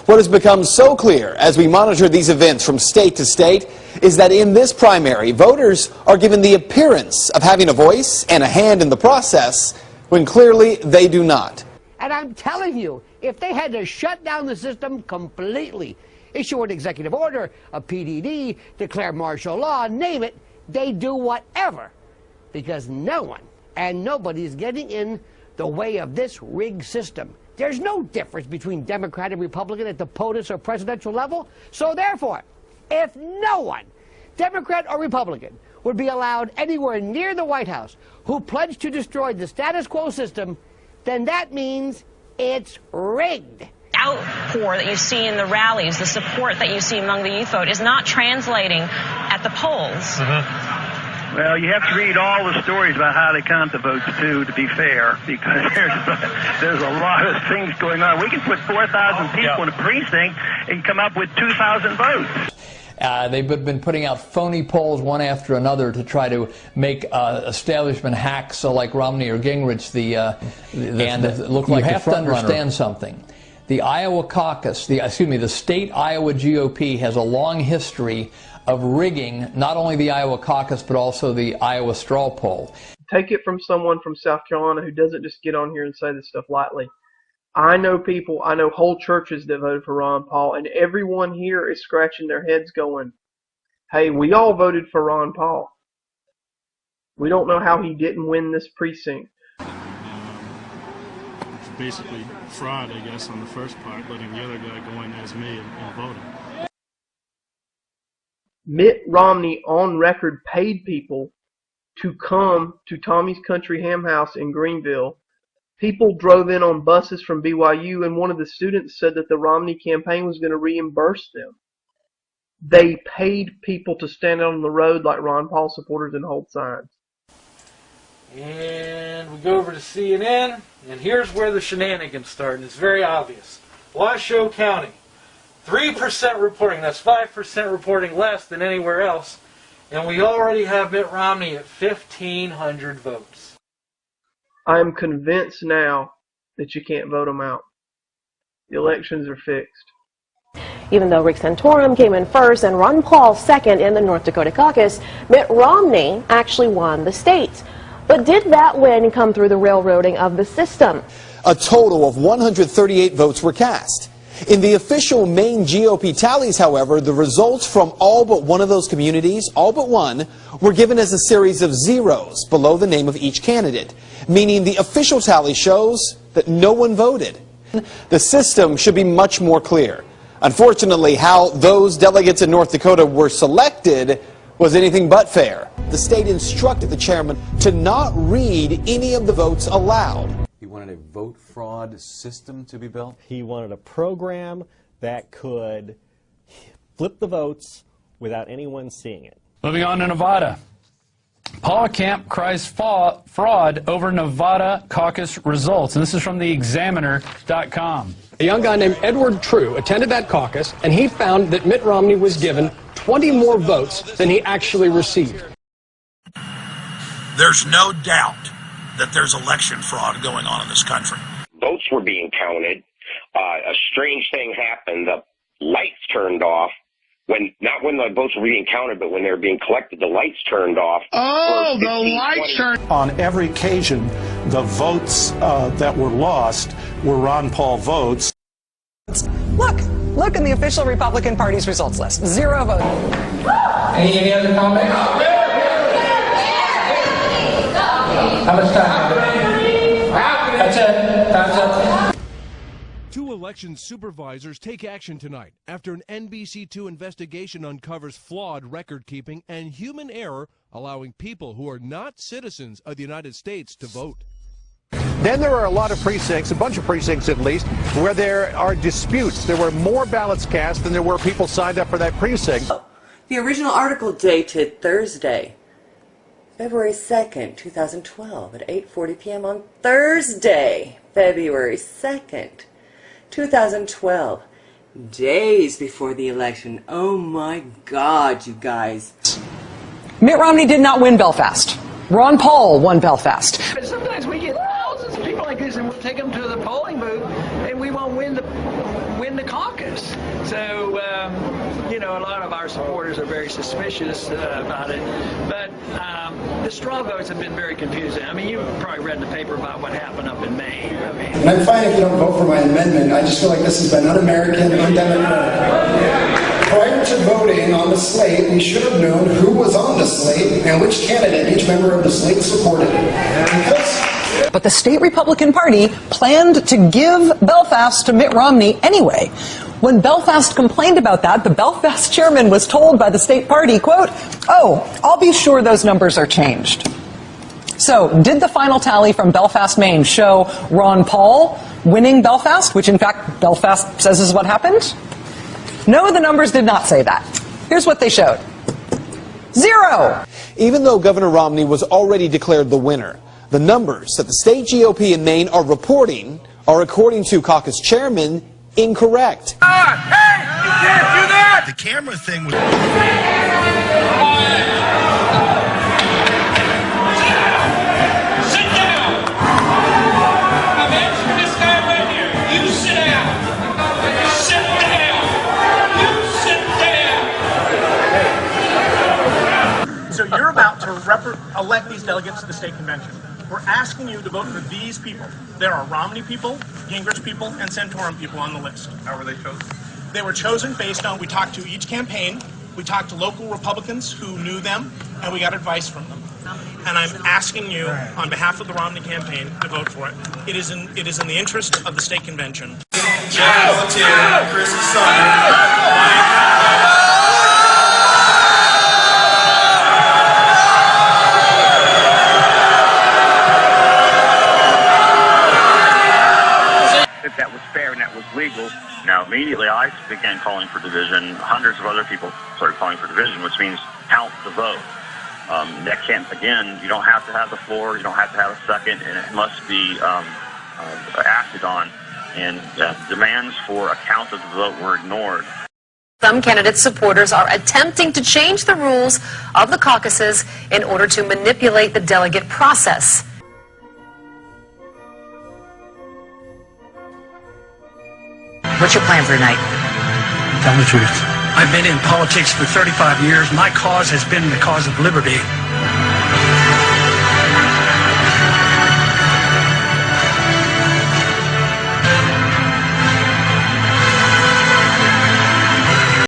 What has become so clear as we monitor these events from state to state is that in this primary, voters are given the appearance of having a voice and a hand in the process when clearly they do not. And I'm telling you, if they had to shut down the system completely, issue an executive order, a PDD, declare martial law, name it, they do whatever. Because no one and nobody is getting in the way of this rigged system. There's no difference between Democrat and Republican at the POTUS or presidential level. So therefore, if no one, Democrat or Republican, would be allowed anywhere near the White House who pledged to destroy the status quo system, then that means it's rigged. Outpour that you see in the rallies, the support that you see among the youth vote is not translating at the polls. Well, you have to read all the stories about how they count the votes, too, to be fair, because there's a lot of things going on. We can put 4,000 people in a precinct and come up with 2,000 votes. They've been putting out phony polls one after another to try to make establishment hacks like Romney or Gingrich look like the front runner. You have to understand something. The Iowa caucus, the state Iowa GOP has a long history of rigging not only the Iowa caucus but also the Iowa straw poll. Take it from someone from South Carolina who doesn't just get on here and say this stuff lightly. I know people, I know whole churches that voted for Ron Paul, and everyone here is scratching their heads going, hey, we all voted for Ron Paul. We don't know how he didn't win this precinct. It's basically fraud, I guess, on the first part, letting the other guy go in as me and voting. Mitt Romney on record paid people to come to Tommy's Country Ham House in Greenville. People drove in on buses from BYU, and one of the students said that the Romney campaign was going to reimburse them. They paid people to stand out on the road like Ron Paul supporters and hold signs. And we go over to CNN, and here's where the shenanigans start, and it's very obvious. Washoe County, 3% reporting. That's 5% reporting less than anywhere else. And we already have Mitt Romney at 1,500 votes. I am convinced now that you can't vote them out. The elections are fixed. Even though Rick Santorum came in first and Ron Paul second in the North Dakota caucus, Mitt Romney actually won the state. But did that win come through the railroading of the system? A total of 138 votes were cast. In the official Maine GOP tallies, however, the results from all but one of those communities, all but one, were given as a series of zeros below the name of each candidate, meaning the official tally shows that no one voted. The system should be much more clear. Unfortunately, how those delegates in North Dakota were selected was anything but fair. The state instructed the chairman to not read any of the votes aloud. He wanted a vote fraud system to be built? He wanted a program that could flip the votes without anyone seeing it. Moving on to Nevada. Paul Camp cries fraud over Nevada caucus results. And this is from the Examiner.com. A young guy named Edward True attended that caucus, and he found that Mitt Romney was given 20 more votes than he actually received. There's no doubt that there's election fraud going on in this country. Votes were being counted. A strange thing happened. The lights turned off. Not when the votes were being counted, but when they were being collected, the lights turned off. Oh, the lights turned on every occasion. The votes that were lost were Ron Paul votes. Look in the official Republican Party's results list. 0 votes. Any other comments? How much time? That's it. Time's up. 2 election supervisors take action tonight after an NBC2 investigation uncovers flawed record-keeping and human error allowing people who are not citizens of the United States to vote. Then there are a lot of precincts, a bunch of precincts at least, where there are disputes. There were more ballots cast than there were people signed up for that precinct. The original article dated Thursday, February 2nd, 2012 at 8:40 p.m. on Thursday, February 2nd, 2012, days before the election. Oh my God, you guys. Mitt Romney did not win Belfast. Ron Paul won Belfast. But sometimes we get thousands of people like this and we'll take them to the polling booth and we won't win the caucus. So, you know, a lot of our supporters are very suspicious about it. But the straw votes have been very confusing. I mean, you've probably read in the paper about what happened up in Maine. I mean, and I'm fine if you don't vote for my amendment. I just feel like this has been un-American, undemocratic. Prior to voting on the slate, we should have known who was on the slate and which candidate each member of the slate supported. But the state Republican Party planned to give Belfast to Mitt Romney anyway. When Belfast complained about that, the Belfast chairman was told by the state party, quote, "Oh, I'll be sure those numbers are changed." So, did the final tally from Belfast, Maine show Ron Paul winning Belfast, which in fact Belfast says is what happened? No, the numbers did not say that. Here's what they showed. 0! Even though Governor Romney was already declared the winner, the numbers that the state GOP in Maine are reporting are, according to caucus chairman, incorrect. Hey, you can't do that! The camera thing was... Sit down! I'm asking this guy right here. You sit down! Sit down! You sit down! So you're about to elect these delegates to the state convention. We're asking you to vote for these people. There are Romney people, Gingrich people, and Santorum people on the list. How were they chosen? They were chosen based on, we talked to each campaign, we talked to local Republicans who knew them, and we got advice from them. And I'm asking you, on behalf of the Romney campaign, to vote for it. It is in the interest of the state convention. Chris's son. That was fair and that was legal. Now, immediately I began calling for division. Hundreds of other people started calling for division, which means count the vote. That can't, again, you don't have to have the floor, you don't have to have a second, and it must be acted on. And demands for a count of the vote were ignored. Some candidates' supporters are attempting to change the rules of the caucuses in order to manipulate the delegate process. What's your plan for tonight? Tell the truth. I've been in politics for 35 years. My cause has been the cause of liberty.